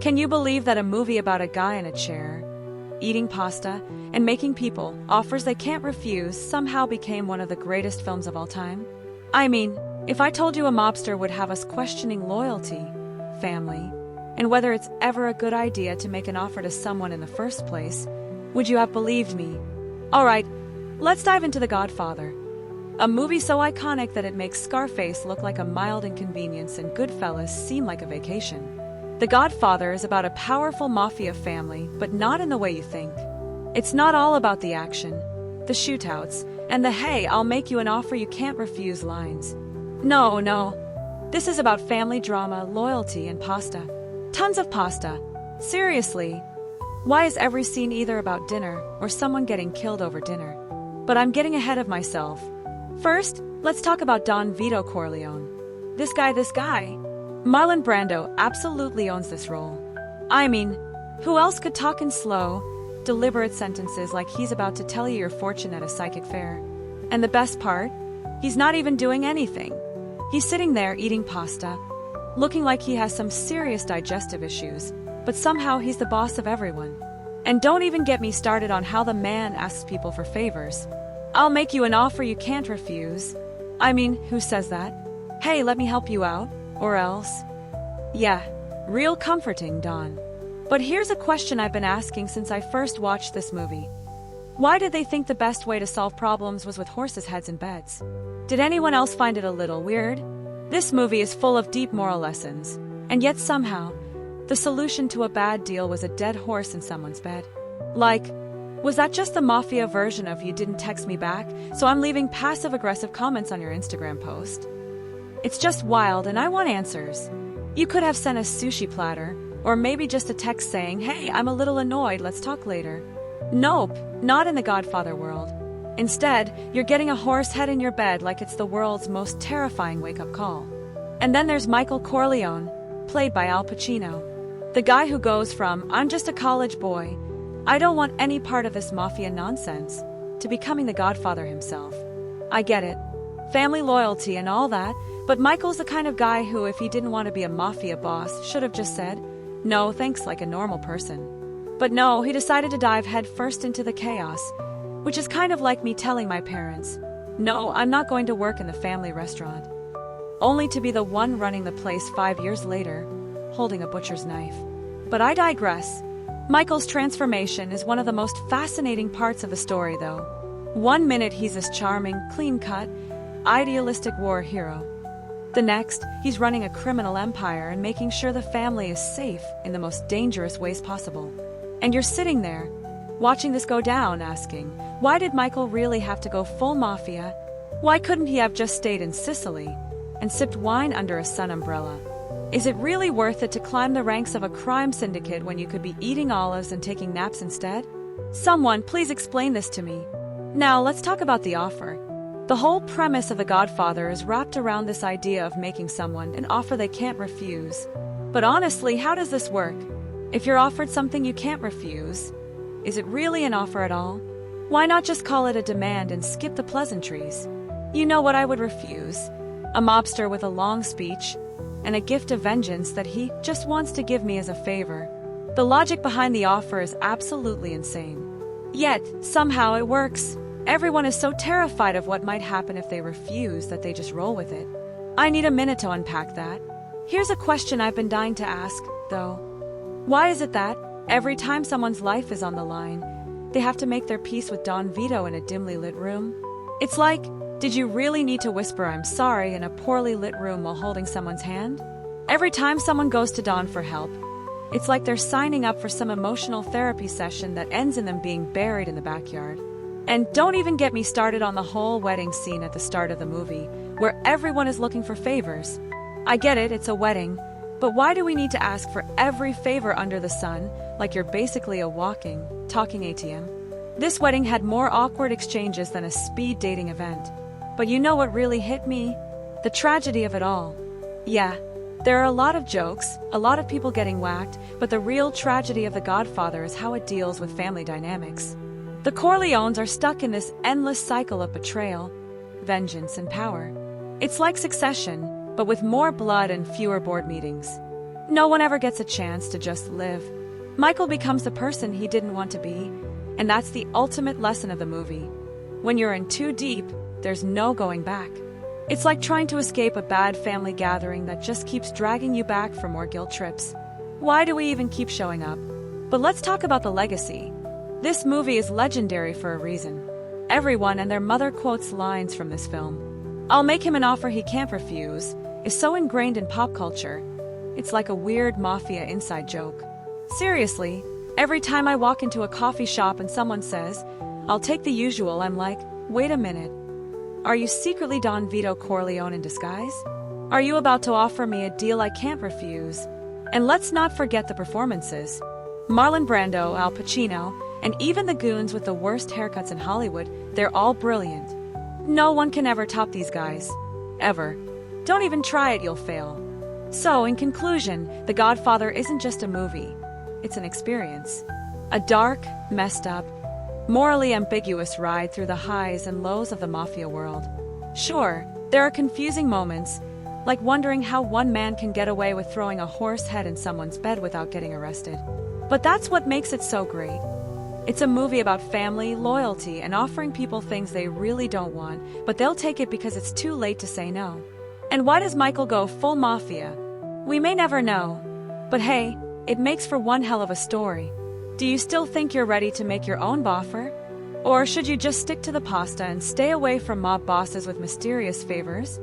Can you believe that a movie about a guy in a chair, eating pasta, and making people offers they can't refuse somehow became one of the greatest films of all time? I mean, if I told you a mobster would have us questioning loyalty, family, and whether it's ever a good idea to make an offer to someone in the first place, would you have believed me? Alright, let's dive into The Godfather. A movie so iconic that it makes Scarface look like a mild inconvenience and Goodfellas seem like a vacation. The Godfather is about a powerful mafia family, but not in the way you think. It's not all about the action, the shootouts, and the "hey, I'll make you an offer you can't refuse" lines. No. This is about family drama, loyalty, and pasta. Tons of pasta. Seriously. Why is every scene either about dinner or someone getting killed over dinner? But I'm getting ahead of myself. First, let's talk about Don Vito Corleone. This guy. Marlon Brando absolutely owns this role. I mean, who else could talk in slow, deliberate sentences like he's about to tell you your fortune at a psychic fair? And the best part? He's not even doing anything. He's sitting there eating pasta, looking like he has some serious digestive issues, but somehow he's the boss of everyone. And don't even get me started on how the man asks people for favors. "I'll make you an offer you can't refuse." I mean, who says that? "Hey, let me help you out, or else." Yeah, real comforting, Don. But here's a question I've been asking since I first watched this movie. Why did they think the best way to solve problems was with horses' heads in beds? Did anyone else find it a little weird? This movie is full of deep moral lessons, and yet somehow, the solution to a bad deal was a dead horse in someone's bed. Like, was that just the Mafia version of "you didn't text me back, so I'm leaving passive-aggressive comments on your Instagram post"? It's just wild, and I want answers. You could have sent a sushi platter, or maybe just a text saying, "Hey, I'm a little annoyed, let's talk later." Nope, not in the Godfather world. Instead, you're getting a horse head in your bed like it's the world's most terrifying wake-up call. And then there's Michael Corleone, played by Al Pacino. The guy who goes from "I'm just a college boy, I don't want any part of this mafia nonsense," to becoming the Godfather himself. I get it. Family loyalty and all that, but Michael's the kind of guy who, if he didn't want to be a mafia boss, should have just said, "No, thanks," like a normal person. But no, he decided to dive headfirst into the chaos, which is kind of like me telling my parents, "No, I'm not going to work in the family restaurant," only to be the one running the place 5 years later, holding a butcher's knife. But I digress. Michael's transformation is one of the most fascinating parts of the story, though. One minute he's this charming, clean-cut, idealistic war hero. The next, he's running a criminal empire and making sure the family is safe in the most dangerous ways possible. And you're sitting there, watching this go down, asking, why did Michael really have to go full mafia? Why couldn't he have just stayed in Sicily and sipped wine under a sun umbrella? Is it really worth it to climb the ranks of a crime syndicate when you could be eating olives and taking naps instead? Someone, please explain this to me. Now, let's talk about the offer. The whole premise of The Godfather is wrapped around this idea of making someone an offer they can't refuse. But honestly, how does this work? If you're offered something you can't refuse, is it really an offer at all? Why not just call it a demand and skip the pleasantries? You know what I would refuse? A mobster with a long speech and a gift of vengeance that he just wants to give me as a favor. The logic behind the offer is absolutely insane. Yet, somehow it works. Everyone is so terrified of what might happen if they refuse that they just roll with it. I need a minute to unpack that. Here's a question I've been dying to ask, though. Why is it that, every time someone's life is on the line, they have to make their peace with Don Vito in a dimly lit room? It's like, did you really need to whisper "I'm sorry" in a poorly lit room while holding someone's hand? Every time someone goes to Don for help, it's like they're signing up for some emotional therapy session that ends in them being buried in the backyard. And don't even get me started on the whole wedding scene at the start of the movie, where everyone is looking for favors. I get it, it's a wedding, but why do we need to ask for every favor under the sun, like you're basically a walking, talking ATM? This wedding had more awkward exchanges than a speed dating event. But you know what really hit me? The tragedy of it all. Yeah, there are a lot of jokes, a lot of people getting whacked, but the real tragedy of The Godfather is how it deals with family dynamics. The Corleones are stuck in this endless cycle of betrayal, vengeance, and power. It's like Succession, but with more blood and fewer board meetings. No one ever gets a chance to just live. Michael becomes the person he didn't want to be, and that's the ultimate lesson of the movie. When you're in too deep, there's no going back. It's like trying to escape a bad family gathering that just keeps dragging you back for more guilt trips. Why do we even keep showing up? But let's talk about the legacy. This movie is legendary for a reason. Everyone and their mother quotes lines from this film. "I'll make him an offer he can't refuse" is so ingrained in pop culture. It's like a weird Mafia inside joke. Seriously, every time I walk into a coffee shop and someone says, "I'll take the usual," I'm like, wait a minute. Are you secretly Don Vito Corleone in disguise? Are you about to offer me a deal I can't refuse? And let's not forget the performances. Marlon Brando, Al Pacino, and even the goons with the worst haircuts in Hollywood, they're all brilliant. No one can ever top these guys. Ever. Don't even try it, you'll fail. So, in conclusion, The Godfather isn't just a movie. It's an experience. A dark, messed up, morally ambiguous ride through the highs and lows of the Mafia world. Sure, there are confusing moments, like wondering how one man can get away with throwing a horse head in someone's bed without getting arrested. But that's what makes it so great. It's a movie about family, loyalty, and offering people things they really don't want, but they'll take it because it's too late to say no. And why does Michael go full Mafia? We may never know. But hey, it makes for one hell of a story. Do you still think you're ready to make your own offer? Or should you just stick to the pasta and stay away from mob bosses with mysterious favors?